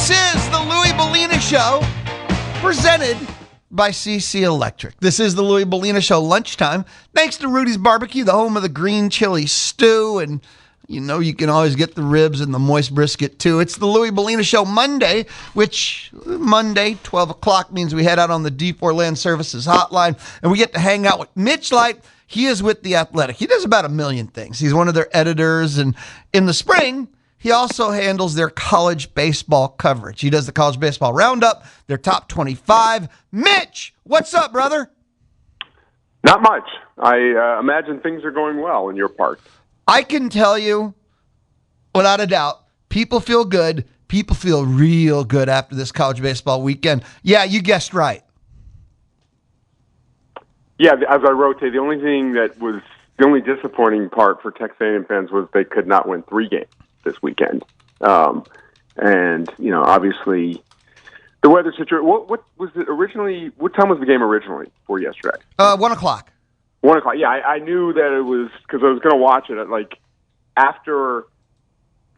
This is the Louie Belina Show, presented by CC Electric. This is the Louie Belina Show lunchtime. Thanks to Rudy's Barbecue, the home of the green chili stew, and you know you can always get the ribs and the moist brisket too. It's the Louie Belina Show Monday, which Monday, 12 o'clock, means we head out on the D4 Land Services hotline, and we get to hang out with Mitch Light. He is with The Athletic. He does about a million things. He's one of their editors, and in the spring, he also handles their college baseball coverage. He does the college baseball roundup, their top 25. Mitch, what's up, brother? Not much. I imagine things are going well in your part. I can tell you, without a doubt, people feel good. People feel real good after this college baseball weekend. Yeah, you guessed right. Yeah, as I wrote today, the only thing that was the only disappointing part for Texas A&M fans was they could not win 3 games this weekend. And, you know, obviously the weather situation. What was it originally? What time was the game originally for yesterday? 1 o'clock. 1 o'clock. Yeah, I knew that it was because I was going to watch it at like after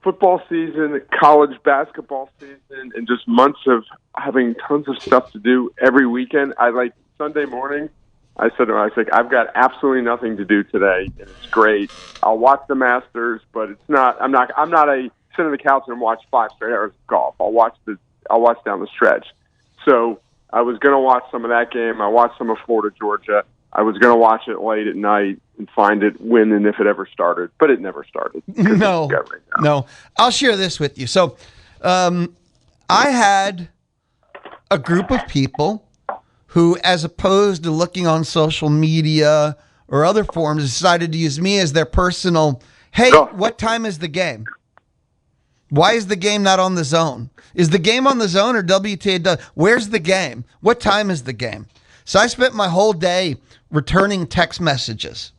football season, college basketball season, and just months of having tons of stuff to do every weekend. I like Sunday morning. I said, I've got absolutely nothing to do today, and it's great. I'll watch the Masters, but it's not. I'm not a sit on the couch and watch 5 straight hours of golf. I'll watch down the stretch. So I was going to watch some of that game. I watched some of Florida, Georgia. I was going to watch it late at night and find it when and if it ever started, but it never started. No. I'll share this with you. So, I had a group of people who, as opposed to looking on social media or other forums, decided to use me as their personal, hey, what time is the game? Why is the game not on the Zone? Is the game on the Zone or WTA? Where's the game? What time is the game? So I spent my whole day returning text messages.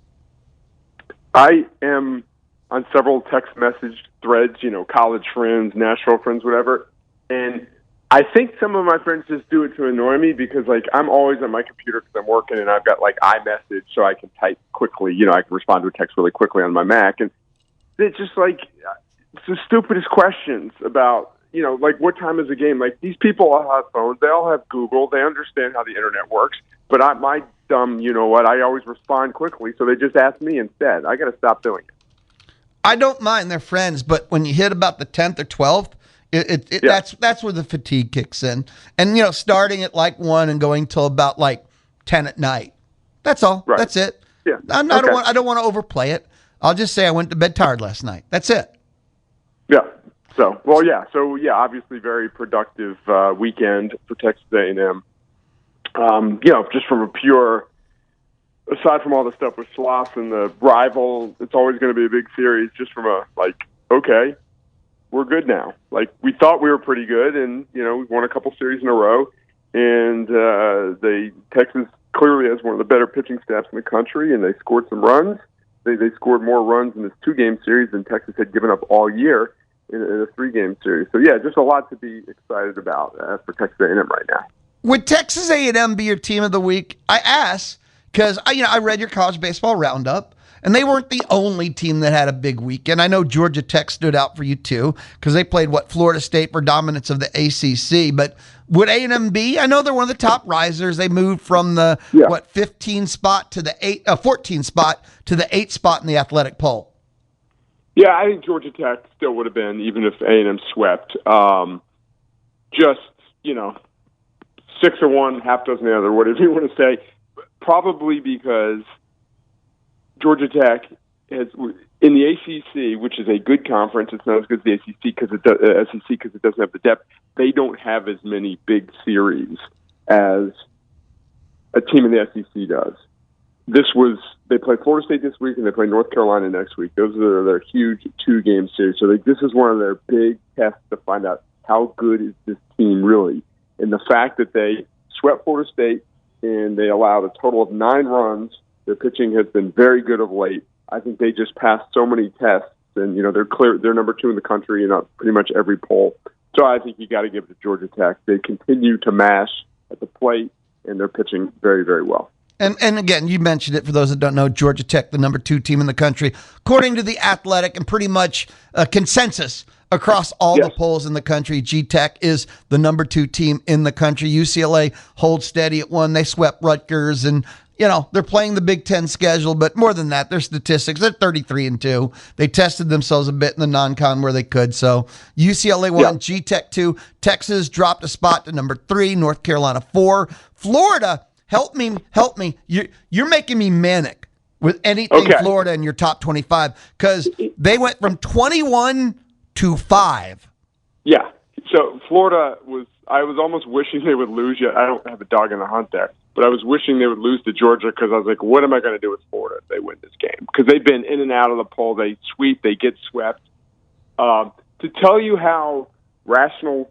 I am on several text message threads, you know, college friends, Nashville friends, whatever, and I think some of my friends just do it to annoy me because, like, I'm always on my computer because I'm working and I've got, like, iMessage so I can type quickly. You know, I can respond to a text really quickly on my Mac. And it's just, like, it's the stupidest questions about, you know, like, what time is the game? Like, these people all have phones. They all have Google. They understand how the Internet works. But my dumb, you know what, I always respond quickly, so they just ask me instead. I got to stop doing it. I don't mind their friends, but when you hit about the 10th or 12th, that's where the fatigue kicks in. And, you know, starting at like 1 and going till about like 10 at night. That's all. Right. That's it. Yeah. I don't want to overplay it. I'll just say I went to bed tired last night. That's it. Yeah. So, obviously very productive weekend for Texas A&M. You know, just from a pure, aside from all the stuff with Sloss and the rival, it's always going to be a big series just from a, like, okay, we're good now. Like, we thought we were pretty good, and, you know, we won a couple series in a row, and Texas clearly has one of the better pitching staffs in the country, and they scored some runs. They scored more runs in this 2-game series than Texas had given up all year in a 3-game series. So, yeah, just a lot to be excited about for Texas A&M right now. Would Texas A&M be your team of the week? I asked because, I read your college baseball roundup, and they weren't the only team that had a big weekend. I know Georgia Tech stood out for you, too, because they played, Florida State for dominance of the ACC. But would A&M be? I know they're one of the top risers. They moved from the, 15 spot to the 14 spot to the 8 spot in the athletic poll. Yeah, I think Georgia Tech still would have been, even if A&M swept. Just, 6 or 1, half dozen the other, whatever you want to say. Probably because Georgia Tech has, in the ACC, which is a good conference, it's not as good as the SEC because it doesn't have the depth. They don't have as many big series as a team in the SEC does. They play Florida State this week and they play North Carolina next week. Those are their huge 2-game series. So this is one of their big tests to find out how good is this team really. And the fact that they swept Florida State and they allowed a total of 9 runs. Their pitching has been very good of late. I think they just passed so many tests, and they're number 2 in the country in pretty much every poll. So I think you got to give it to Georgia Tech. They continue to mash at the plate, and they're pitching very, very well. And again, you mentioned it for those that don't know, Georgia Tech, the number 2 team in the country, according to The Athletic, and pretty much a consensus across all Yes. the polls in the country, G-Tech is the number 2 team in the country. UCLA holds steady at 1. They swept Rutgers, and they're playing the Big Ten schedule, but more than that, their statistics, they're 33-2. They tested themselves a bit in the non-con where they could. So UCLA 1, Yeah. G-Tech 2. Texas dropped a spot to number 3. North Carolina 4. Florida, help me. You're making me manic with anything Okay. Florida in your top 25, because they went from 21 to 5. Yeah. So Florida I was almost wishing they would lose. Yet I don't have a dog in the hunt there, but I was wishing they would lose to Georgia because I was like, what am I going to do with Florida if they win this game? Because they've been in and out of the poll. They sweep, they get swept. To tell you how rational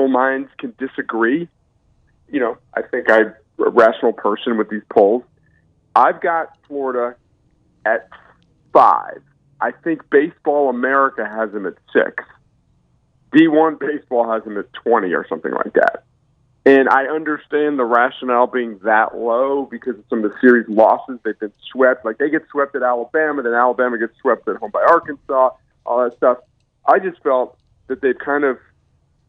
minds can disagree, I think I'm a rational person with these polls. I've got Florida at 5. I think Baseball America has them at 6. D1 Baseball has them at 20 or something like that. And I understand the rationale being that low because of some of the series losses. They've been swept. Like, they get swept at Alabama, then Alabama gets swept at home by Arkansas, all that stuff. I just felt that they've kind of,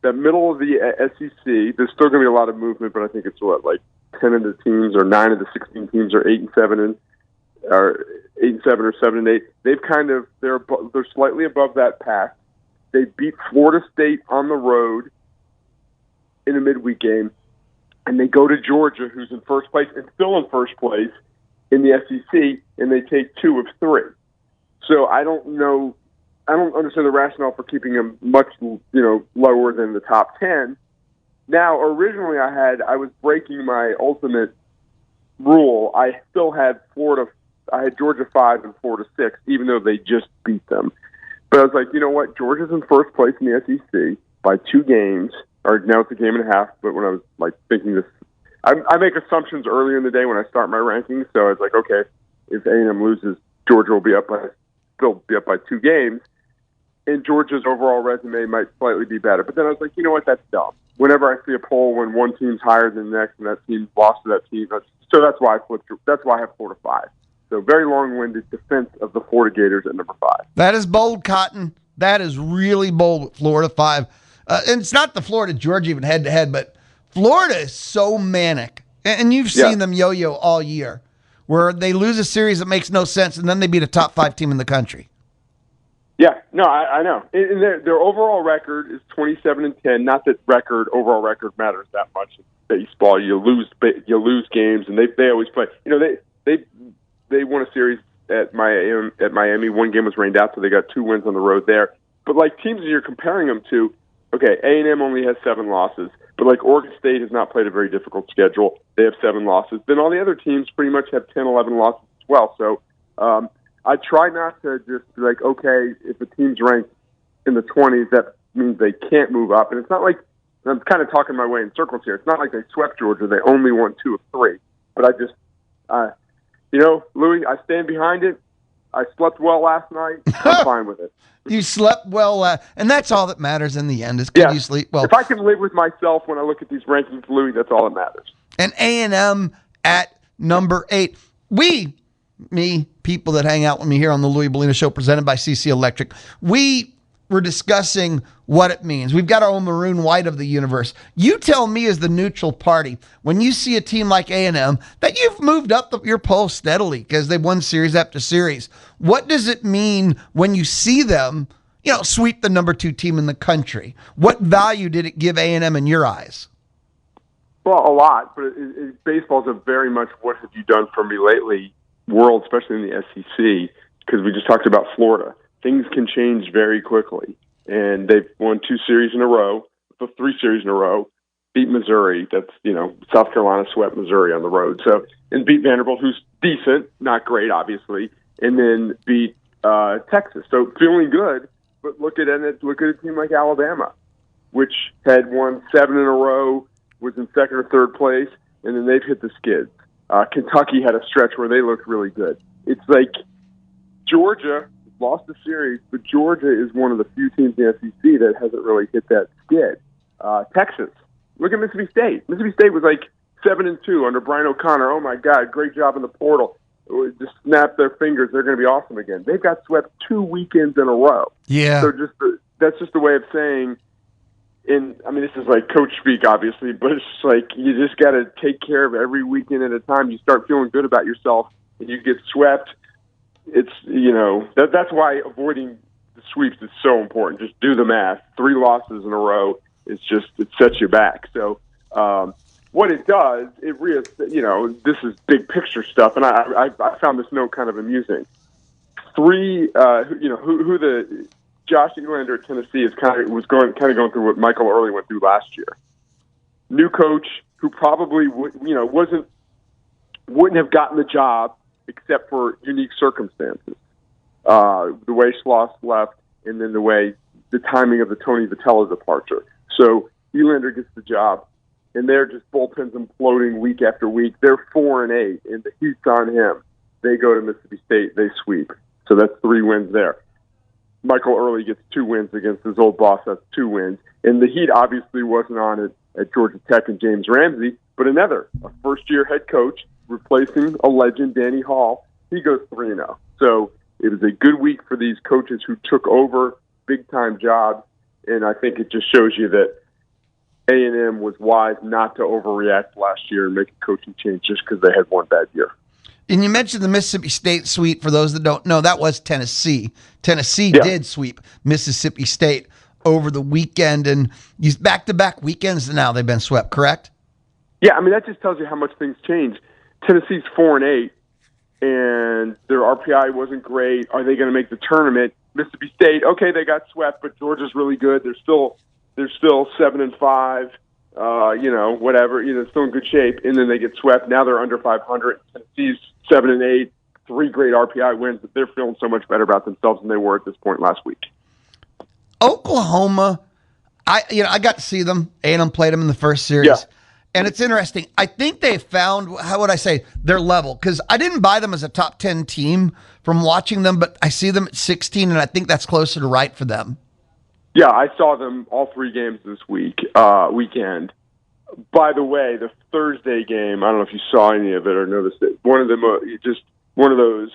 the middle of the SEC, there's still going to be a lot of movement, but I think it's 10 of the teams or 9 of the 16 teams are 8-7 or 7-8. They've kind of, they're slightly above that pack. They beat Florida State on the road in a midweek game, and they go to Georgia, who's in first place and still in first place in the SEC, and they take 2 of 3. So I don't understand the rationale for keeping them much, lower than the top 10. Now, originally I was breaking my ultimate rule. I still had I had Georgia 5 and Florida 6, even though they just beat them. But I was like, you know what? Georgia's in first place in the SEC by 2 games, or now it's a game and a half. But when I was thinking this, I make assumptions earlier in the day when I start my rankings. So I was like, okay, if A&M loses, Georgia will still be up by 2 games, and Georgia's overall resume might slightly be better. But then I was like, you know what? That's dumb. Whenever I see a poll when one team's higher than the next and that team lost to that team, so that's why I have Florida 5. So very long-winded defense of the Florida Gators at number 5. That is bold, Cotton. That is really bold with Florida 5. And it's not the Florida-Georgia even head-to-head, but Florida is so manic. And you've seen them yo-yo all year, where they lose a series that makes no sense, and then they beat a top 5 team in the country. Yeah, no, I know. And their overall record is 27-10. Not that overall record matters that much in baseball. You lose games, and they always play. They won a series at Miami. 1 game was rained out, so they got 2 wins on the road there. But teams that you're comparing them to, okay, A&M only has 7 losses, but Oregon State has not played a very difficult schedule. They have 7 losses. Then all the other teams pretty much have 10, 11 losses as well. So I try not to just be like, okay, if a team's ranked in the 20s, that means they can't move up. And it's not like, I'm kind of talking my way in circles here. It's not like they swept Georgia. They only won 2 of 3. But I just, Louie, I stand behind it. I slept well last night. I'm fine with it. You slept well, and that's all that matters in the end is could you sleep well. If I can live with myself when I look at these rankings, Louie, that's all that matters. And A&M at number 8. People that hang out with me here on the Louie Belina Show presented by CC Electric, we were discussing what it means. We've got our own maroon white of the universe. You tell me as the neutral party, when you see a team like A&M, that you've moved up your poll steadily because they've won series after series. What does it mean when you see them, sweep the number 2 team in the country? What value did it give A&M in your eyes? Well, a lot, but baseball's a very much what have you done for me lately world, especially in the SEC, because we just talked about Florida. Things can change very quickly, and they've won 2 series in a row, 3 series in a row, beat Missouri. That's, South Carolina swept Missouri on the road. So, and beat Vanderbilt, who's decent, not great, obviously, and then beat Texas. So feeling good, but look at a team like Alabama, which had won 7 in a row, was in 2nd or 3rd place, and then they've hit the skids. Kentucky had a stretch where they looked really good. It's like Georgia lost the series, but Georgia is one of the few teams in the SEC that hasn't really hit that skid. Texas, look at Mississippi State. Mississippi State was 7-2 under Brian O'Connor. Oh my God, great job in the portal. just snap their fingers, they're going to be awesome again. They've got swept 2 weekends in a row. Yeah. So that's just a way of saying, this is like coach speak, obviously, but it's just like you just got to take care of every weekend at a time. You start feeling good about yourself, and you get swept. It's that's why avoiding the sweeps is so important. Just do the math. 3 losses in a row it sets you back. So what it does, this is big picture stuff, and I found this note kind of amusing. Josh Nylander at Tennessee was going through what Michael Early went through last year. New coach who probably wouldn't have gotten the job except for unique circumstances. The way Schloss left, and then the timing of the Tony Vitello departure. So Nylander gets the job, and they're just bullpens imploding week after week. They're 4-8, and the heat's on him. They go to Mississippi State, they sweep. So that's 3 wins there. Michael Early gets 2 wins against his old boss. That's 2 wins. And the heat obviously wasn't on it at Georgia Tech and James Ramsey, but a first-year head coach replacing a legend, Danny Hall. He goes 3-0. So it was a good week for these coaches who took over big-time jobs, and I think it just shows you that A&M was wise not to overreact last year and make a coaching change just because they had one bad year. And you mentioned the Mississippi State sweep. For those that don't know, that was Tennessee. Tennessee did sweep Mississippi State over the weekend, and back-to-back weekends now they've been swept, correct? Yeah, that just tells you how much things change. Tennessee's 4-8, and their RPI wasn't great. Are they going to make the tournament? Mississippi State, okay, they got swept, but Georgia's really good. They're still 7-5. Whatever. They're still in good shape, and then they get swept. Now they're under 500. Tennessee's 7-8, 3 great RPI wins. But they're feeling so much better about themselves than they were at this point last week. Oklahoma, I got to see them. A&M played them in the first series. Yeah. And it's interesting. I think they found, how would I say, their level. Because I didn't buy them as a top 10 team from watching them, but I see them at 16, and I think that's closer to right for them. Yeah, I saw them all 3 games this weekend. By the way, the Thursday game, I don't know if you saw any of it or noticed it. One of them, just one of those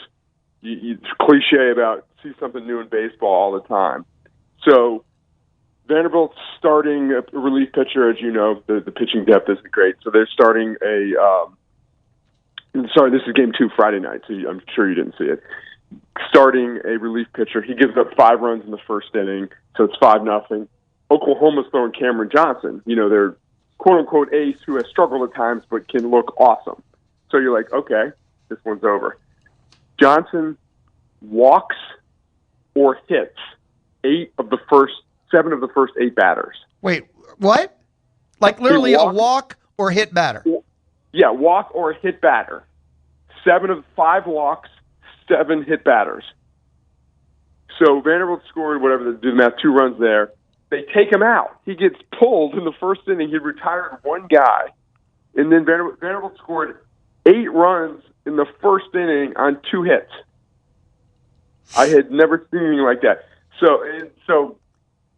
cliche about see something new in baseball all the time. So Vanderbilt's starting a relief pitcher, as you know, the pitching depth isn't great. So they're starting this is game 2 Friday night, so I'm sure you didn't see it. Starting a relief pitcher. He gives up 5 runs in the first inning, so it's 5-0. Oklahoma's throwing Cameron Johnson, their quote-unquote ace who has struggled at times but can look awesome. So you're like, okay, this one's over. Johnson walks or hits 7 of the first 8 batters. Wait, what? Like literally a walk or hit batter? Yeah, walk or hit batter. 7 of 5 walks, 7 hit batters. So Vanderbilt scored, whatever, do the math, 2 runs there. They take him out. He gets pulled in the first inning. He retired 1 guy. And then Vanderbilt scored 8 runs in the first inning on 2 hits. I had never seen anything like that. So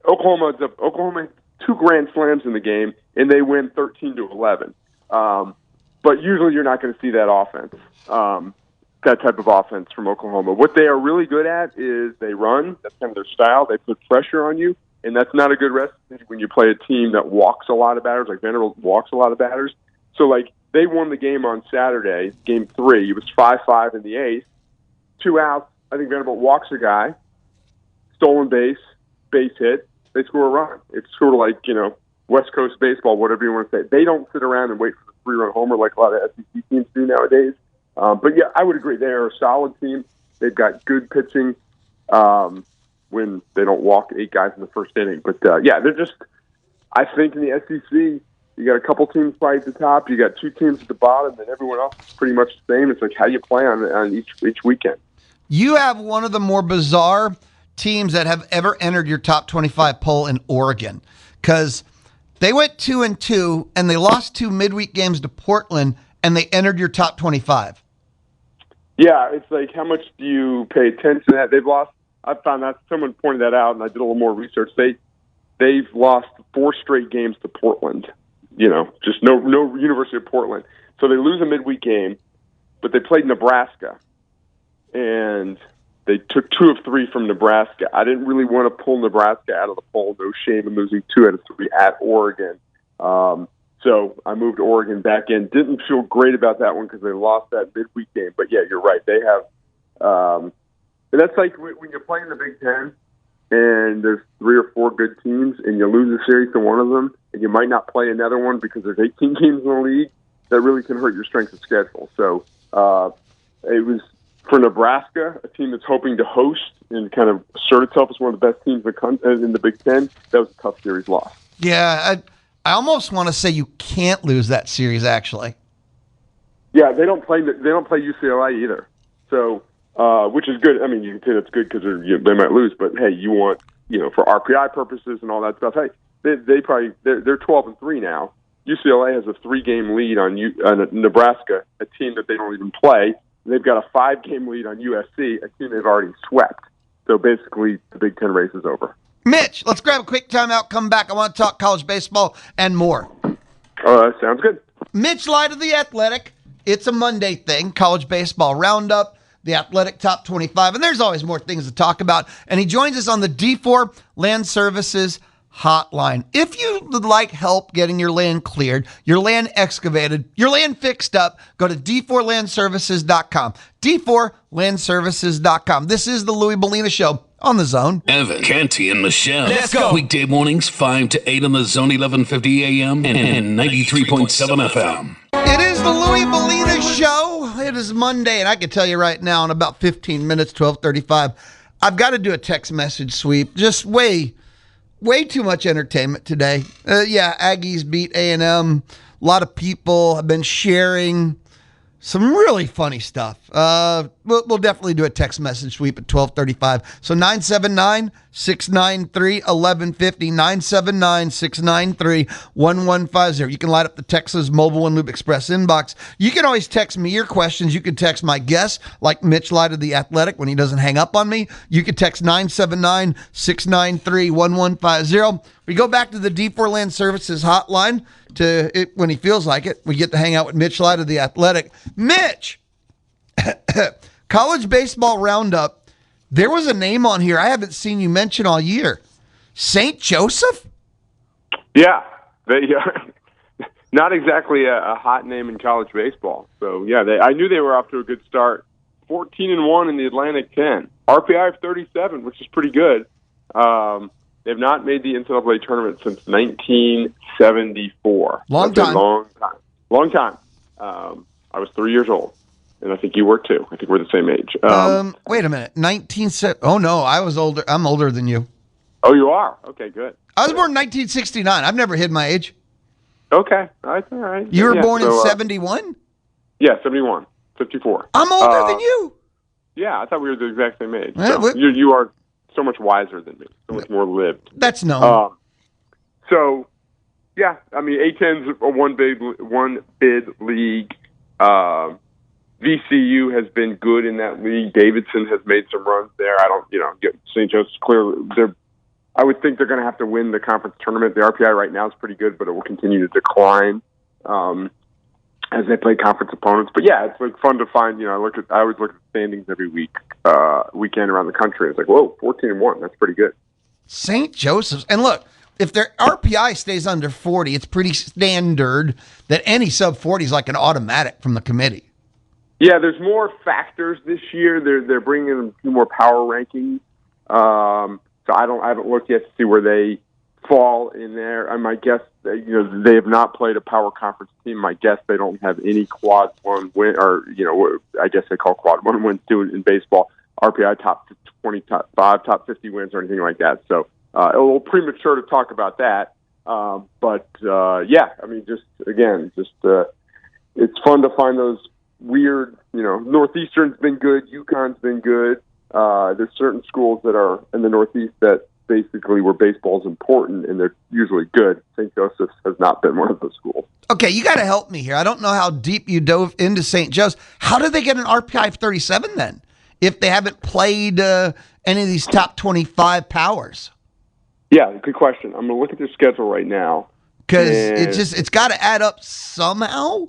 Oklahoma had 2 grand slams in the game, and they win 13-11. But usually you're not going to see that offense, that type of offense from Oklahoma. What they are really good at is they run. That's kind of their style. They put pressure on you, and that's not a good recipe when you play a team that walks a lot of batters, like Vanderbilt walks a lot of batters. So, they won the game on Saturday, game 3. It was 5-5 in the 8th. 2 outs. I think Vanderbilt walks a guy, stolen base hit. They score a run. It's sort of like, West Coast baseball, whatever you want to say. They don't sit around and wait for the 3-run homer like a lot of SEC teams do nowadays. But, yeah, I would agree. They are a solid team. They've got good pitching when they don't walk 8 guys in the first inning. But, yeah, they're just – I think in the SEC, you got a couple teams right at the top. You got 2 teams at the bottom, and everyone else is pretty much the same. It's like how you play on each weekend. You have one of the more bizarre teams that have ever entered your top 25 poll in Oregon, because they went 2-2 and they lost 2 midweek games to Portland, and they entered your top 25. Yeah, it's like, how much do you pay attention to that? They've lost. I found that someone pointed that out, and I did a little more research. They've lost 4 straight games to Portland. Just no University of Portland. So they lose a midweek game. but they played Nebraska, and they took 2 of 3 from Nebraska. I didn't really want to pull Nebraska out of the poll. No shame in losing 2 out of 3 at Oregon. So I moved Oregon back in. Didn't feel great about that one because they lost that midweek game. But, yeah, you're right. They have and that's like when you're playing the Big Ten and there's 3 or 4 good teams and you lose a series to one of them and you might not play another one because there's 18 teams in the league, that really can hurt your strength of schedule. So it was for Nebraska, a team that's hoping to host and kind of assert itself as one of the best teams in the Big Ten. That was a tough series loss. Yeah, I almost want to say you can't lose that series, actually. Yeah, they don't play UCLA either. So, which is good. I mean, you can say that's good because they might lose, but hey, you want, for RPI purposes and all that stuff. Hey, they're 12-3 now. UCLA has a 3-game lead on Nebraska, a team that they don't even play. They've got a 5-game lead on USC, a team they've already swept. So basically, the Big Ten race is over. Mitch, let's grab a quick timeout, come back. I want to talk college baseball and more. Sounds good. Mitch Light of The Athletic. It's a Monday thing, college baseball roundup, The Athletic Top 25, and there's always more things to talk about. And he joins us on the D4 Land Services hotline. If you would like help getting your land cleared, your land excavated, your land fixed up, go to d4landservices.com. d4landservices.com. This is the Louie Belina Show on The Zone. Evan, Canty, and Michelle. Let's go. Weekday mornings, 5 to 8 on The Zone, 1150 AM and 93.7 FM. It is the Louie Belina Show. It is Monday, and I can tell you right now in about 15 minutes, 12:35, I've got to do a text message sweep. Just way too much entertainment today. Aggies beat A&M. A lot of people have been sharing some really funny stuff. We'll definitely do a text message sweep at 12:35. So 979-693-1150, 979-693-1150. You can light up the Texas Mobile and Loop Express inbox. You can always text me your questions. You can text my guests, like Mitch Light of The Athletic, when he doesn't hang up on me. You can text 979-693-1150. We go back to the D4 Land Services hotline when he feels like it. We get to hang out with Mitch Light of The Athletic. Mitch, college baseball roundup. There was a name on here I haven't seen you mention all year. St. Joseph? Yeah. Not exactly a hot name in college baseball. So, yeah, I knew they were off to a good start. 14-1 in the Atlantic 10. RPI of 37, which is pretty good. They've not made the NCAA tournament since 1974. Long time. I was 3 years old, and I think you were too. I think we're the same age. Wait a minute. Oh, no, I was older. I'm older than you. Oh, you are? Okay, good. I was born in 1969. I've never hid my age. Okay. That's all right. You were born in 71? Yeah, 71. 54. I'm older than you. Yeah, I thought we were the exact same age. Well, you are so much wiser than me, so much more lived. That's known. So, yeah, I mean, A10's a one bid league. VCU has been good in that league. Davidson has made some runs there. I don't, get St. Joseph's clearly. I would think they're going to have to win the conference tournament. The RPI right now is pretty good, but it will continue to decline as they play conference opponents. But yeah, it's like fun to find. I always look at the standings every weekend around the country. It's like, whoa, 14-1. That's pretty good. St. Joseph's, and look, if their RPI stays under 40, it's pretty standard that any sub 40 is like an automatic from the committee. Yeah, there's more factors this year. They're bringing in a few more power rankings. So I haven't looked yet to see where they fall in there. And my guess, they have not played a power conference team. My guess they don't have any quad one win, or I guess they call quad one wins too in baseball. RPI top 20, top 5, top 50 wins or anything like that. So a little premature to talk about that. But yeah, I mean, it's fun to find those weird. Northeastern's been good. UConn's been good. There's certain schools that are in the Northeast that basically where baseball's important, and they're usually good. St. Joseph's has not been one of those schools. Okay, you got to help me here. I don't know how deep you dove into St. Joe's. How did they get an RPI of 37 then, if they haven't played any of these top 25 powers? Yeah, good question. I'm going to look at their schedule right now. Because it's got to add up somehow.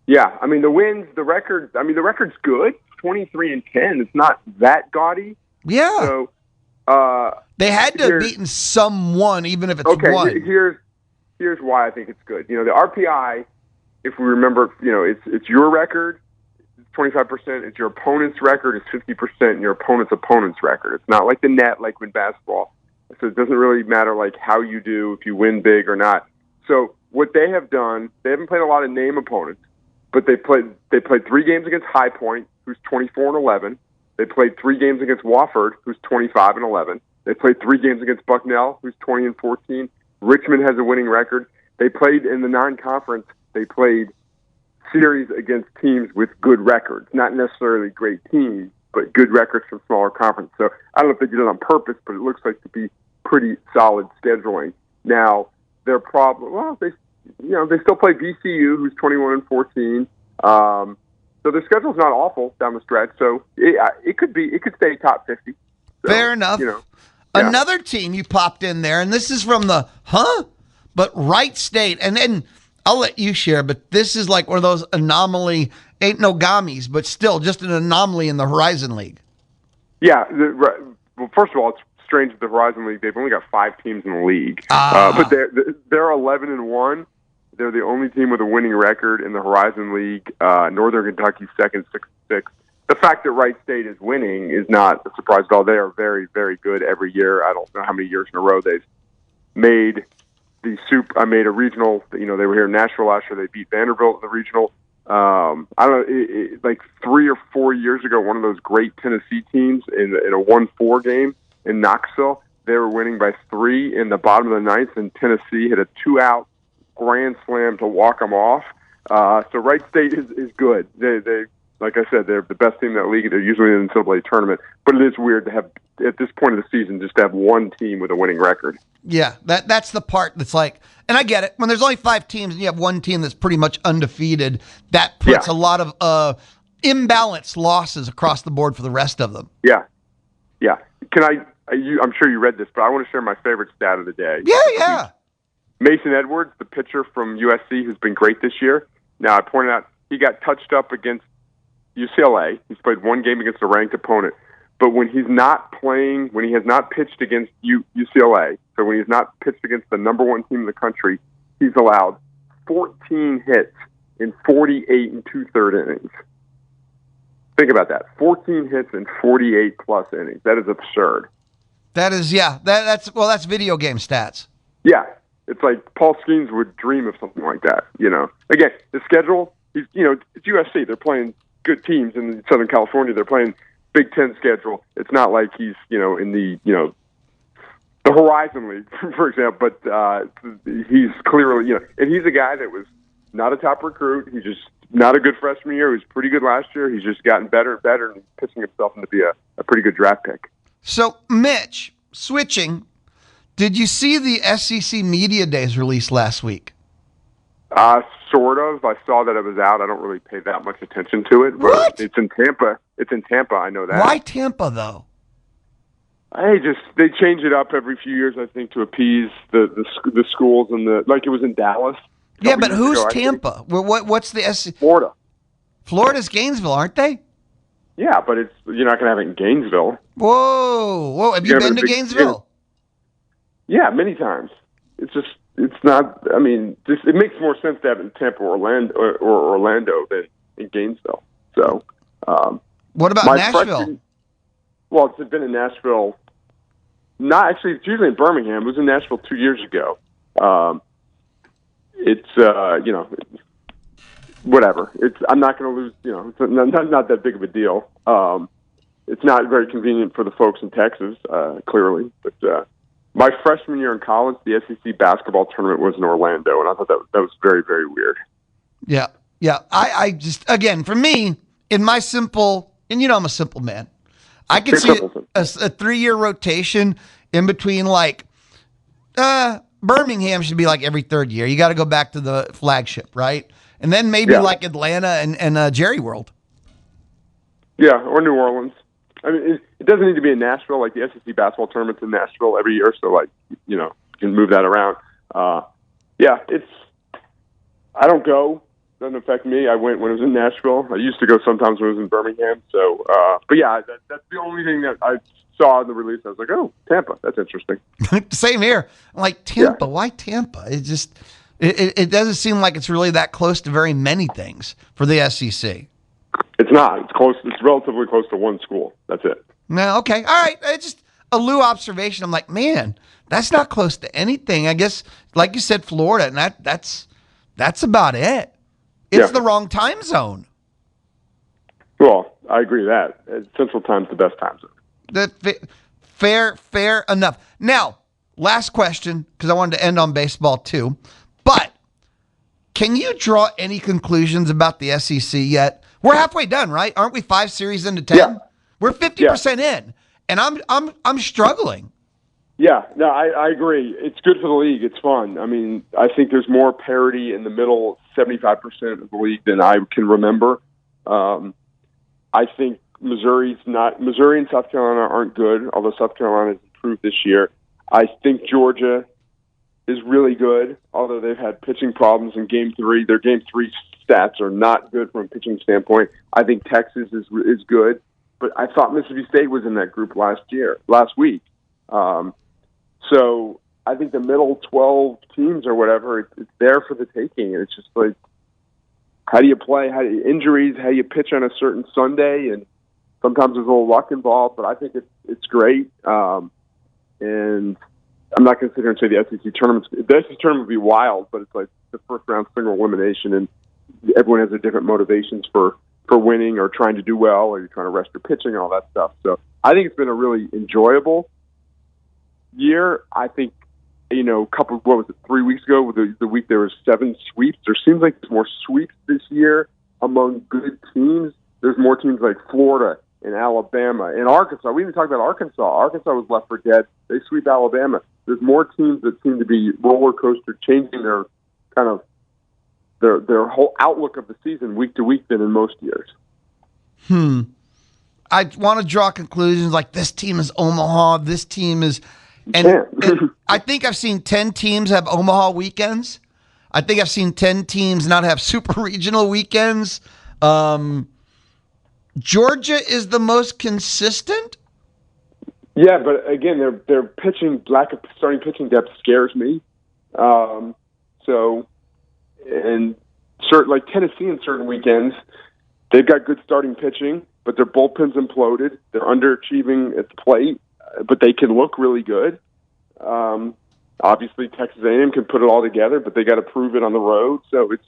Yeah, I mean the wins, the record. I mean the record's good, 23-10. It's not that gaudy. Yeah. So they had to have beaten someone, even if it's okay. one. Here's why I think it's good. You know, the RPI, if we remember, you know, it's your record, 25%. It's your opponent's record, it's 50%, and your opponent's record. It's not like the net, like with basketball. So it doesn't really matter like how you do, if you win big or not. So what they have done, they haven't played a lot of name opponents, but they played 3 games against High Point, who's 24-11. They played 3 games against Wofford, who's 25-11. They played 3 games against Bucknell, who's 20-14. Richmond has a winning record. They played in the non-conference. They played series against teams with good records, not necessarily great teams, but good records from smaller conferences. So I don't know if they did it on purpose, but it looks like to be pretty solid scheduling. Now their problem, well, they still play VCU, who's 21-14. So their schedule's not awful down the stretch. So it could stay top 50. So, fair enough. You know, yeah. Another team you popped in there, and this is from the but Wright State, and then I'll let you share, but this is like one of those anomaly, ain't no gummies, but still just an anomaly in the Horizon League. Yeah. Well, first of all, it's strange that the Horizon League, they've only got 5 teams in the league. But they're 11-1. They're the only team with a winning record in the Horizon League. Northern Kentucky's second, 6-6. The fact that Wright State is winning is not a surprise at all. They are very, very good every year. I don't know how many years in a row they've made made a regional. You know, they were here in Nashville last year. They beat Vanderbilt in the regional. I don't know, like 3 or 4 years ago, one of those great Tennessee teams in a 1-4 game in Knoxville, they were winning by 3 in the bottom of the 9th, and Tennessee hit a 2-out grand slam to walk them off. So Wright State is good. They like I said, they're the best team in that league. They're usually in the NCAA tournament, but it is weird to have, at this point of the season, just to have one team with a winning record. Yeah, that's the part that's like, and I get it. When there's only 5 teams and you have one team that's pretty much undefeated, that puts a lot of imbalanced losses across the board for the rest of them. Yeah. I'm sure you read this, but I want to share my favorite stat of the day. Yeah. Mason Edwards, the pitcher from USC, who's been great this year. Now, I pointed out he got touched up against UCLA. He's played 1 game against a ranked opponent. But when he's not playing, when he has not pitched against UCLA, so when he's not pitched against the number 1 team in the country, he's allowed 14 hits in 48 2/3 innings. Think about that. 14 hits in 48-plus innings. That is absurd. That is, that's video game stats. Yeah. It's like Paul Skeens would dream of something like that, you know. Again, the schedule, it's USC. They're playing good teams in Southern California. They're playing Big Ten schedule. It's not like he's, in the, the Horizon League, for example, but he's clearly, and he's a guy that was not a top recruit. He's just not a good freshman year. He was pretty good last year. He's just gotten better and better and pitching himself into be a pretty good draft pick. So, Mitch, switching, did you see the SEC Media Days release last week? Sort of. I saw that it was out. I don't really pay that much attention to it. But what? It's in Tampa. I know that. Why Tampa, though? They change it up every few years, I think, to appease the schools and like it was in Dallas. Yeah, but who's Tampa? What's the SEC? Florida. Florida's Gainesville, aren't they? Yeah, but you're not going to have it in Gainesville. Whoa! Have you been to Gainesville? Yeah, many times. It's not. I mean, it makes more sense to have it in Tampa or Orlando than in Gainesville. So, what about Nashville? Well, it's been in Nashville. Not actually. It's usually in Birmingham. It was in Nashville 2 years ago. It's whatever. I'm not going to lose. It's not that big of a deal. It's not very convenient for the folks in Texas, clearly, but. My freshman year in college, the SEC basketball tournament was in Orlando, and I thought that was very, very weird. Yeah. I just, again, for me, in my simple, and I'm a simple man, I could see a 3-year rotation in between, like, Birmingham should be like every 3rd year. You got to go back to the flagship, right? And then maybe like Atlanta and Jerry World. Yeah, or New Orleans. I mean, it doesn't need to be in Nashville. Like the SEC basketball tournament's in Nashville every year, so you can move that around. I don't go doesn't affect me. I went when it was in Nashville. I used to go sometimes when it was in Birmingham. So, but yeah, that's the only thing that I saw in the release. I was like, oh, Tampa, that's interesting. Same here. I'm like, Tampa, why Tampa? It doesn't seem like it's really that close to very many things for the SEC. It's not. It's close. It's relatively close to one school. That's it. No, okay. All right. It's just a Lou observation. I'm like, man, that's not close to anything. I guess, like you said, Florida, and that's about it. It's the wrong time zone. Well, I agree with that. Central Time's the best time zone. Fair enough. Now, last question, because I wanted to end on baseball too. But can you draw any conclusions about the SEC yet? We're halfway done, right? Aren't we 5 series into 10? Yeah. We're 50% in, and I'm struggling. Yeah, no, I agree. It's good for the league. It's fun. I mean, I think there's more parity in the middle 75% of the league than I can remember. I think Missouri and South Carolina aren't good, although South Carolina has improved this year. I think Georgia is really good, although they've had pitching problems in Game 3. Their Game 3 stats are not good from a pitching standpoint. I think Texas is good, but I thought Mississippi State was in that group last week. So I think the middle 12 teams or whatever, it's there for the taking. And it's just like, how do you play? Injuries, how you pitch on a certain Sunday, and sometimes there's a little luck involved, but I think it's great. And I'm not going to sit here and say the SEC tournament would be wild, but it's like the first round single elimination, and everyone has their different motivations for winning or trying to do well, or you're trying to rest your pitching and all that stuff. So I think it's been a really enjoyable year. I think, 3 weeks ago, the week there was 7 sweeps. There seems like there's more sweeps this year among good teams. There's more teams like Florida and Alabama and Arkansas. We didn't talk about Arkansas. Arkansas was left for dead. They sweep Alabama. There's more teams that seem to be roller coaster, changing their kind of their whole outlook of the season week to week than in most years. I want to draw conclusions like this team is Omaha, this team is... And I think I've seen 10 teams have Omaha weekends. I think I've seen 10 teams not have super regional weekends. Georgia is the most consistent. Yeah, but again, their pitching, lack of starting pitching depth scares me. Like Tennessee in certain weekends, they've got good starting pitching, but their bullpen's imploded. They're underachieving at the plate, but they can look really good. Obviously, Texas A&M can put it all together, but they got to prove it on the road. So it's,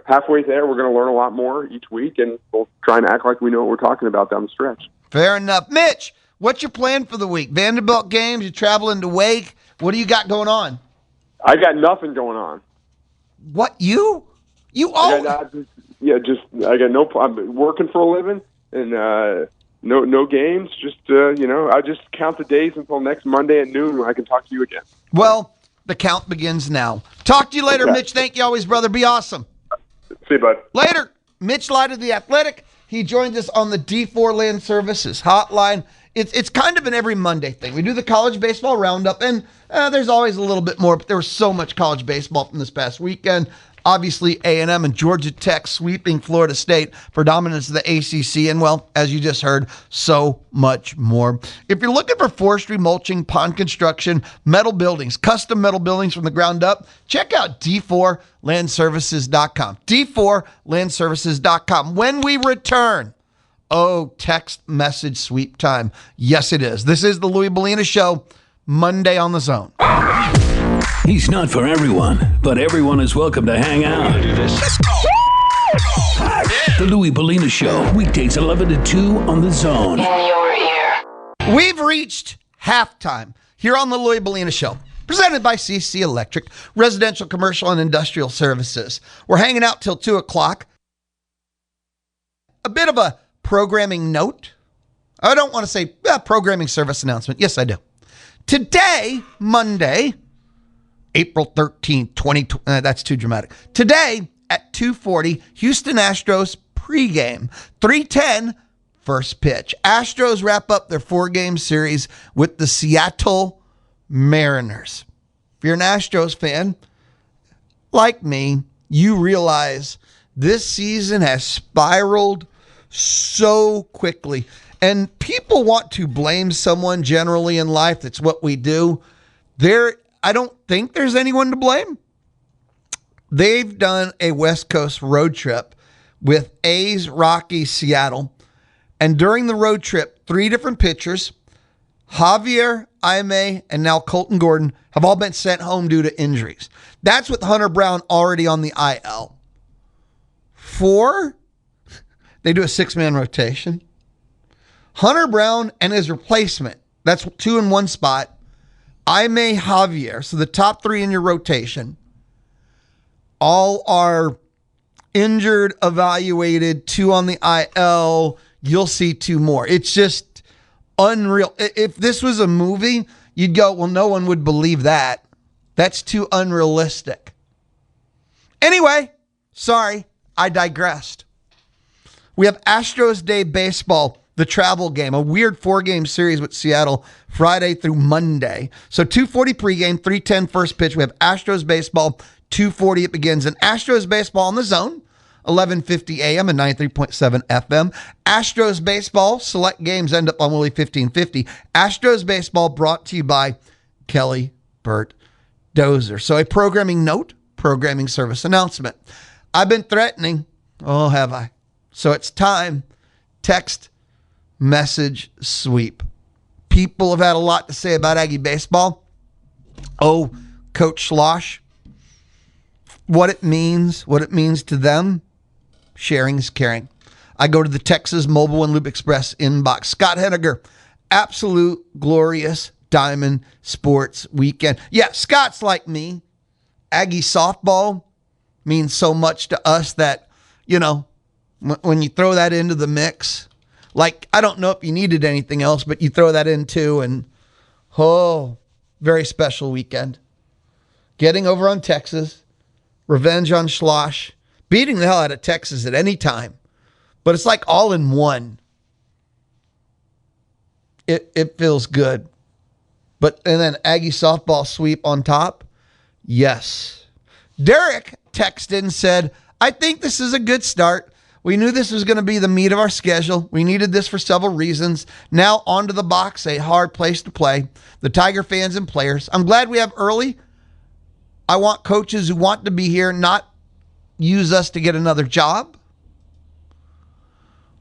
halfway there. We're going to learn a lot more each week, and we'll try and act like we know what we're talking about down the stretch. Fair enough. Mitch, what's your plan for the week? Vanderbilt games, you traveling to Wake. What do you got going on? I got nothing going on. What, you? I got no. I'm working for a living, and no games. Just I just count the days until next Monday at noon when I can talk to you again. Well, the count begins now. Talk to you later, Okay. Mitch. Thank you always, brother. Be awesome. See you, bud. Later. Mitch Light of The Athletic. He joins us on the D4 Land Services hotline. It's kind of an every Monday thing. We do the college baseball roundup, and there's always a little bit more, but there was so much college baseball from this past weekend. Obviously, A&M and Georgia Tech sweeping Florida State for dominance of the ACC, and, well, as you just heard, so much more. If you're looking for forestry, mulching, pond construction, metal buildings, custom metal buildings from the ground up, check out D4Landservices.com. D4Landservices.com. When we return, text message sweep time. Yes, it is. This is the Louie Belina Show, Monday on the Zone. He's not for everyone, but everyone is welcome to hang out. Let's go. The Louie Belina Show, weekdays 11 to 2 on the Zone. In your ear. We've reached halftime here on the Louie Belina Show, presented by CC Electric, residential, commercial, and industrial services. We're hanging out till 2 o'clock. A bit of a programming note. I don't want to say programming service announcement. Yes, I do. Today, Monday, April 13th, 2020. That's too dramatic. Today at 2:40, Houston Astros pregame. 3:10, first pitch. Astros wrap up their 4-game series with the Seattle Mariners. If you're an Astros fan, like me, you realize This season has spiraled so quickly. And people want to blame someone generally in life. That's what we do. I don't think there's anyone to blame. They've done a West Coast road trip with A's, Rockies, Seattle. And during the road trip, 3 different pitchers, Javier, Jaime, and now Colton Gordon, have all been sent home due to injuries. That's with Hunter Brown already on the IL. 4, they do a 6-man rotation. Hunter Brown and his replacement, that's 2 in 1 spot, Jaime, Javier, so the top 3 in your rotation, all are injured, evaluated, 2 on the IL. You'll see 2 more. It's just unreal. If this was a movie, you'd go, well, no one would believe that. That's too unrealistic. Anyway, sorry, I digressed. We have Astros Day Baseball, the travel game, a weird 4-game series with Seattle, Friday through Monday. So 2:40 pregame, 3:10 first pitch. We have Astros Baseball, 2:40 it begins. And Astros Baseball on the Zone, 11:50 a.m. and 93.7 FM. Astros Baseball, select games end up on Willie 1550. Astros Baseball brought to you by Kelly Burt Dozer. So a programming note, programming service announcement. I've been threatening. Oh, have I? So it's time. Text message sweep. People have had a lot to say about Aggie baseball. Oh, Coach Schloss. What it means to them. Sharing is caring. I go to the Texas Mobile and Loop Express inbox. Scott Henniger, absolute glorious Diamond Sports Weekend. Yeah, Scott's like me. Aggie softball means so much to us that, when you throw that into the mix, like, I don't know if you needed anything else, but you throw that in too, and very special weekend. Getting over on Texas, revenge on Schloss, beating the hell out of Texas at any time, but it's like all in one. It feels good. And then Aggie softball sweep on top. Yes. Derek texted and said, I think this is a good start. We knew this was going to be the meat of our schedule. We needed this for several reasons. Now onto the box, a hard place to play. The Tiger fans and players. I'm glad we have early. I want coaches who want to be here, not use us to get another job.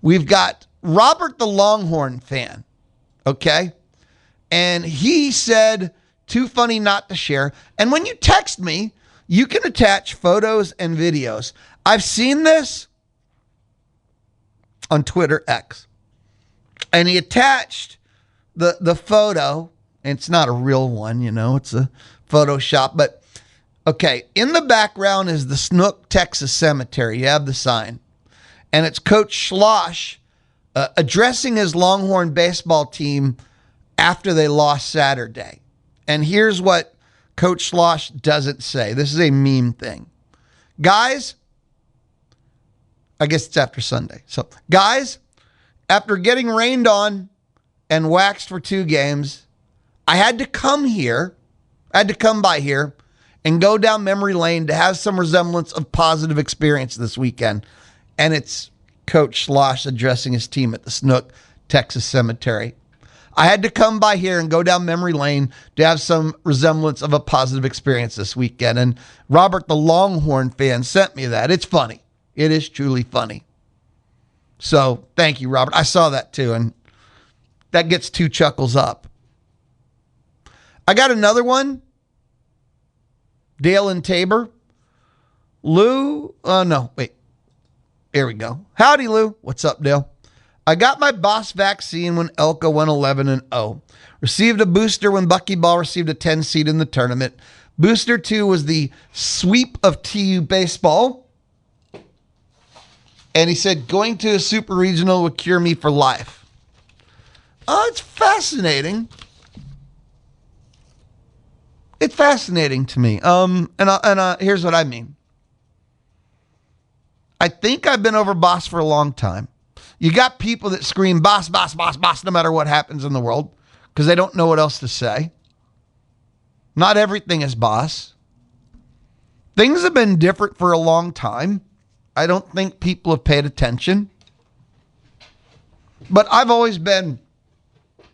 We've got Robert the Longhorn fan, okay? And he said, too funny not to share. And when you text me, you can attach photos and videos. I've seen this on Twitter X. And he attached the photo. And it's not a real one, it's a Photoshop. But, okay, in the background is the Snook, Texas Cemetery. You have the sign. And it's Coach Schloss addressing his Longhorn baseball team after they lost Saturday. And here's what Coach Schloss doesn't say. This is a meme thing. Guys, I guess it's after Sunday. So, guys, after getting rained on and waxed for 2 games, I had to come by here and go down memory lane to have some resemblance of positive experience this weekend. And it's Coach Schloss addressing his team at the Snook, Texas Cemetery. I had to come by here and go down memory lane to have some resemblance of a positive experience this weekend. And Robert, the Longhorn fan, sent me that. It's funny. It is truly funny. So thank you, Robert. I saw that too, and that gets 2 chuckles up. I got another one. Dale and Tabor. Lou. Here we go. Howdy, Lou. What's up, Dale? I got my Boss vaccine when Elko went 11-0. Received a booster when Buckyball received a 10 seed in the tournament. Booster 2 was the sweep of TU baseball. And he said, going to a super regional would cure me for life. Oh, it's fascinating. It's fascinating to me. Here's what I mean. I think I've been over Boss for a long time. You got people that scream boss, boss, boss, boss, no matter what happens in the world, because they don't know what else to say. Not everything is boss. Things have been different for a long time. I don't think people have paid attention. But I've always been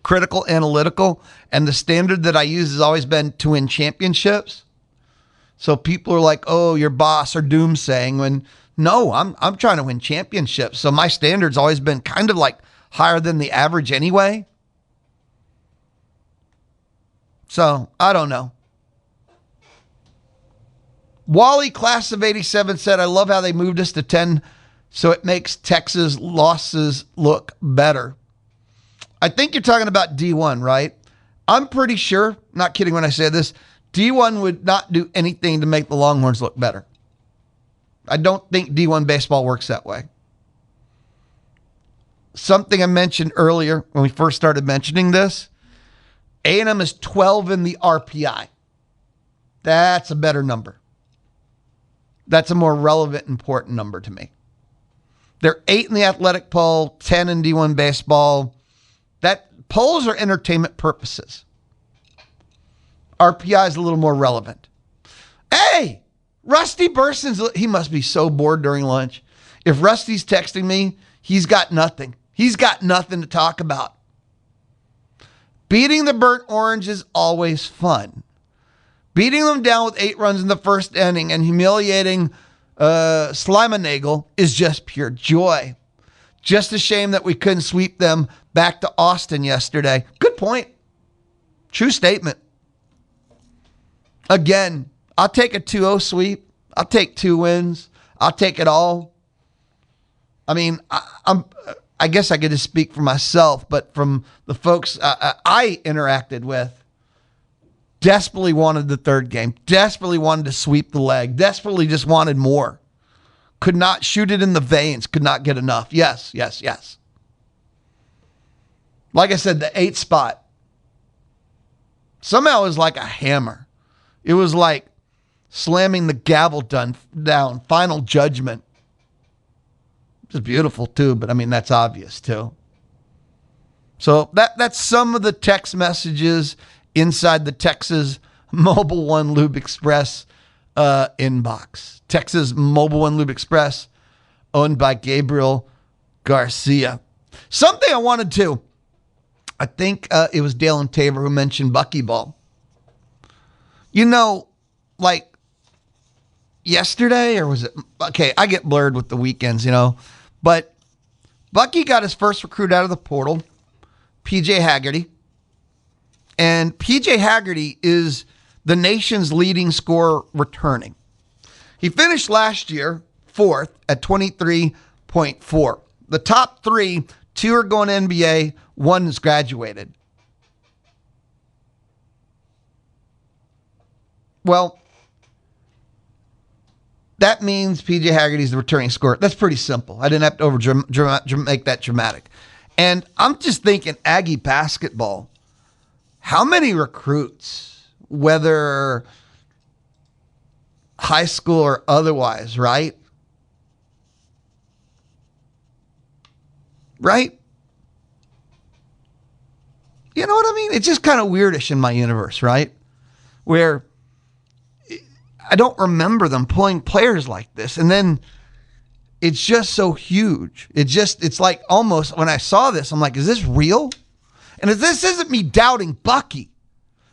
critical, analytical, and the standard that I use has always been to win championships. So people are like, oh, your boss or doomsaying, when no, I'm trying to win championships. So my standard's always been kind of like higher than the average anyway. So I don't know. Wally, class of 87, said, I love how they moved us to 10 so it makes Texas losses look better. I think you're talking about D1, right? I'm pretty sure, not kidding when I say this, D1 would not do anything to make the Longhorns look better. I don't think D1 baseball works that way. Something I mentioned earlier when we first started mentioning this, A&M is 12 in the RPI. That's a better number. That's a more relevant, important number to me. They're 8 in the athletic poll, 10 in D1 baseball. That polls are entertainment purposes. RPI is a little more relevant. Hey, Rusty Burson's, he must be so bored during lunch. If Rusty's texting me, he's got nothing. He's got nothing to talk about. Beating the Burnt Orange is always fun. Beating them down with 8 runs in the first inning and humiliating Slimanagel is just pure joy. Just a shame that we couldn't sweep them back to Austin yesterday. Good point. True statement. Again, I'll take a 2-0 sweep. I'll take 2 wins. I'll take it all. I mean, I guess I could just speak for myself, but from the folks I interacted with, desperately wanted the third game, desperately wanted to sweep the leg, desperately just wanted more. Could not shoot it in the veins, could not get enough. Yes. Like I said, the 8 spot somehow was like a hammer. It was like slamming the gavel down, final judgment. It's beautiful too, but I mean, that's obvious too. So that's some of the text messages inside the Texas Mobile One Lube Express inbox. Texas Mobile One Lube Express, owned by Gabriel Garcia. Something I wanted to, I think it was Dale and Tabor who mentioned buckyball. You know, like yesterday, or was it? Okay, I get blurred with the weekends, you know. But Bucky got his first recruit out of the portal, PJ Haggerty. And PJ Haggerty is the nation's leading scorer returning. He finished last year 4th at 23.4. The top 3, 2 are going to NBA, 1 is graduated. Well, that means PJ Haggerty's the returning scorer. That's pretty simple. I didn't have to make that dramatic. And I'm just thinking Aggie basketball. How many recruits, whether high school or otherwise, right? Right? You know what I mean? It's just kind of weirdish in my universe, right? Where I don't remember them pulling players like this. And then it's just so huge. It's like almost, when I saw this, I'm like, is this real? And if this isn't me doubting Bucky,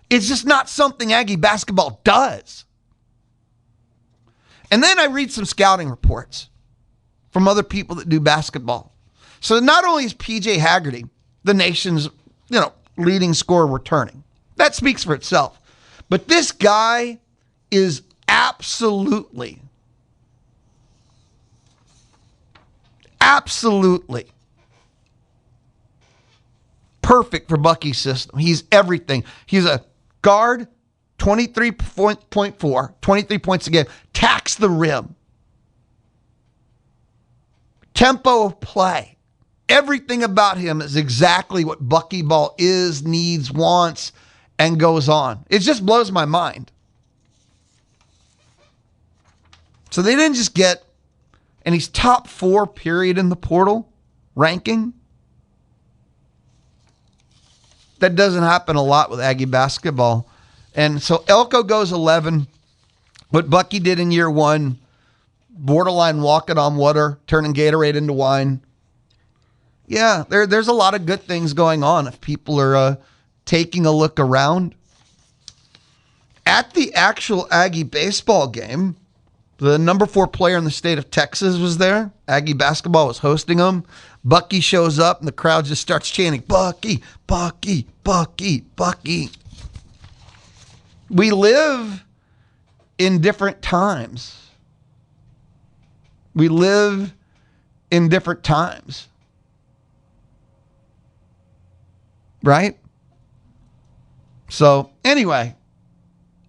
it's just not something Aggie basketball does. And then I read some scouting reports from other people that do basketball. So not only is PJ Haggerty the nation's, leading scorer returning, that speaks for itself, but this guy is absolutely perfect for Bucky's system. He's everything. He's a guard, 23.4, 23 points a game, tax the rim, tempo of play. Everything about him is exactly what buckyball is, needs, wants, and goes on. It just blows my mind. So they didn't just get, and he's top 4 period in the portal ranking. That doesn't happen a lot with Aggie basketball. And so Elko goes 11. What Bucky did in year 1, borderline walking on water, turning Gatorade into wine. Yeah, there's a lot of good things going on if people are taking a look around. At the actual Aggie baseball game, the number 4 player in the state of Texas was there. Aggie basketball was hosting them. Bucky shows up and the crowd just starts chanting, Bucky, Bucky, Bucky, Bucky. We live in different times. We live in different times. Right? So, anyway,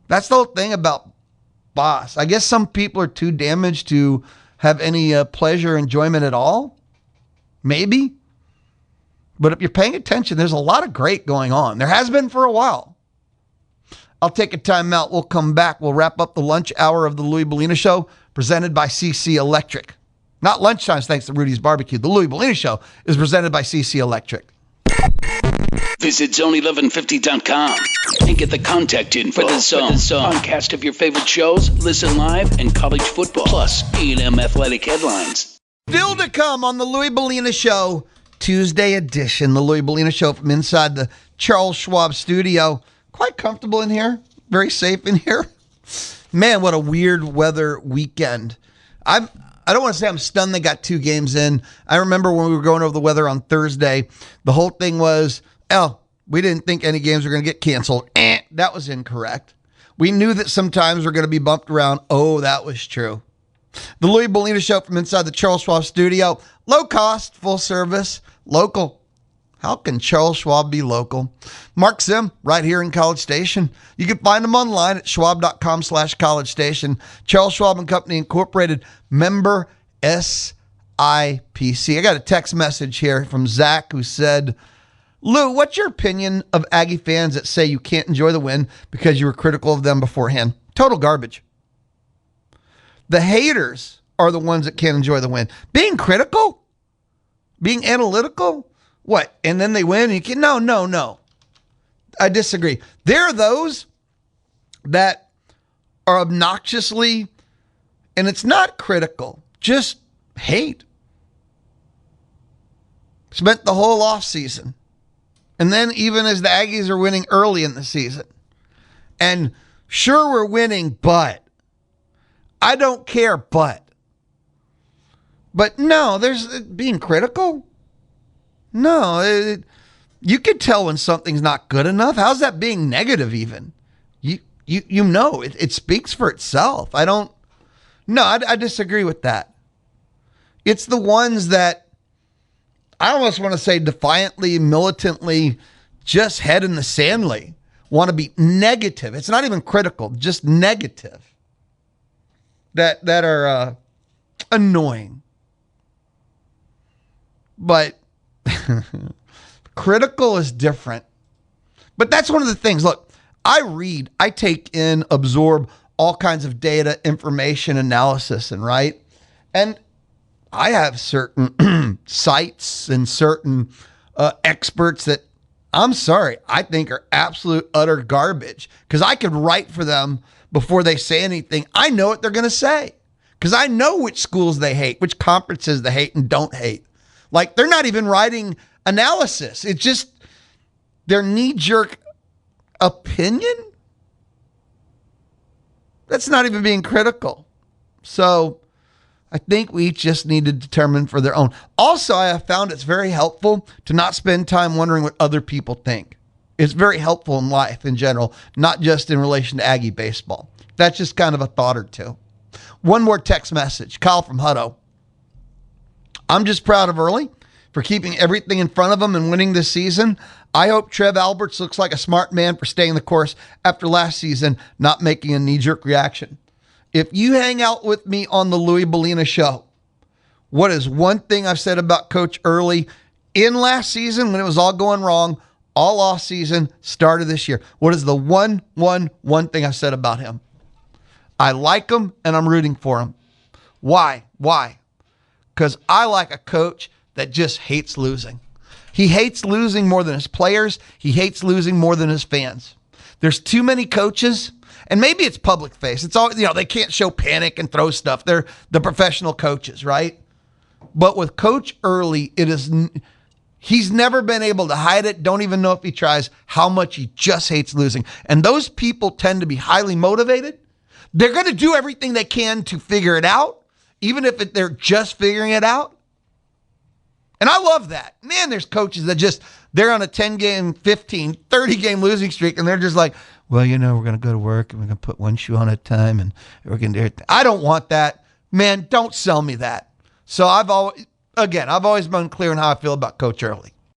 that's the whole thing about Boss. I guess some people are too damaged to have any pleasure or enjoyment at all. Maybe. But if you're paying attention, there's a lot of great going on. There has been for a while. I'll take a time out. We'll come back. We'll wrap up the lunch hour of the Louie Belina Show, presented by CC Electric. Not lunchtime, thanks to Rudy's Barbecue. The Louie Belina Show is presented by CC Electric. Visit zone1150.com and get the contact info for the Zone. Podcast of your favorite shows, listen live, and college football, plus A&M athletic headlines. Still to come on the Louie Belina Show, Tuesday edition. The Louie Belina Show from inside the Charles Schwab studio. Quite comfortable in here. Very safe in here. Man, what a weird weather weekend. I don't want to say I'm stunned they got 2 games in. I remember when we were going over the weather on Thursday, the whole thing was, we didn't think any games were going to get canceled. That was incorrect. We knew that sometimes we're going to be bumped around. Oh, that was true. The Louie Belina Show from inside the Charles Schwab studio. Low cost, full service, local. How can Charles Schwab be local? Mark Sim, right here in College Station. You can find him online at schwab.com/College Station. Charles Schwab and Company Incorporated, member SIPC. I got a text message here from Zach who said, Lou, what's your opinion of Aggie fans that say you can't enjoy the win because you were critical of them beforehand? Total garbage. The haters are the ones that can't enjoy the win. Being critical? Being analytical? What? And then they win? And you can, no. I disagree. There are those that are obnoxiously, and it's not critical, just hate. Spent the whole off season. And then even as the Aggies are winning early in the season. And sure, we're winning, but I don't care, but no, there's being critical. No, you can tell when something's not good enough. How's that being negative even? You know, it speaks for itself. I disagree with that. It's the ones that I almost want to say defiantly, militantly, just head in the sandly, want to be negative. It's not even critical, just negative. That are annoying. But critical is different. But that's one of the things. Look, I read, I take in, absorb all kinds of data, information, analysis, and I have certain sites and certain experts that, I'm sorry, I think are absolute utter garbage because I could write for them before they say anything. I know what they're going to say because I know which schools they hate, which conferences they hate and don't hate. Like, they're not even writing analysis. It's just their knee-jerk opinion. That's not even being critical. So I think we each just need to determine for their own. Also, I have found it's very helpful to not spend time wondering what other people think. It's very helpful in life in general, not just in relation to Aggie baseball. That's just kind of a thought or two. One more text message. Kyle from Hutto. I'm just proud of Early for keeping everything in front of him and winning this season. I hope Trev Alberts looks like a smart man for staying the course after last season, not making a knee-jerk reaction. If you hang out with me on the Louie Belina Show, what is one thing I've said about Coach Early in last season when it was all going wrong, all off season, start of this year? What is the one thing I've said about him? I like him and I'm rooting for him. Why? Because I like a coach that just hates losing. He hates losing more than his players. He hates losing more than his fans. There's too many coaches, And maybe it's public face. It's all, they can't show panic and throw stuff. They're the professional coaches, right? But with Coach Early, he's never been able to hide it. Don't even know if he tries how much he just hates losing. And those people tend to be highly motivated. They're going to do everything they can to figure it out, even if they're just figuring it out. And I love that. Man, there's coaches that they're on a 10-game, 15, 30-game losing streak, and they're just like, well, we're going to go to work, and we're going to put one shoe on at a time, and we're going to do it. I don't want that. Man, don't sell me that. So I've always been clear on how I feel about Coach Early.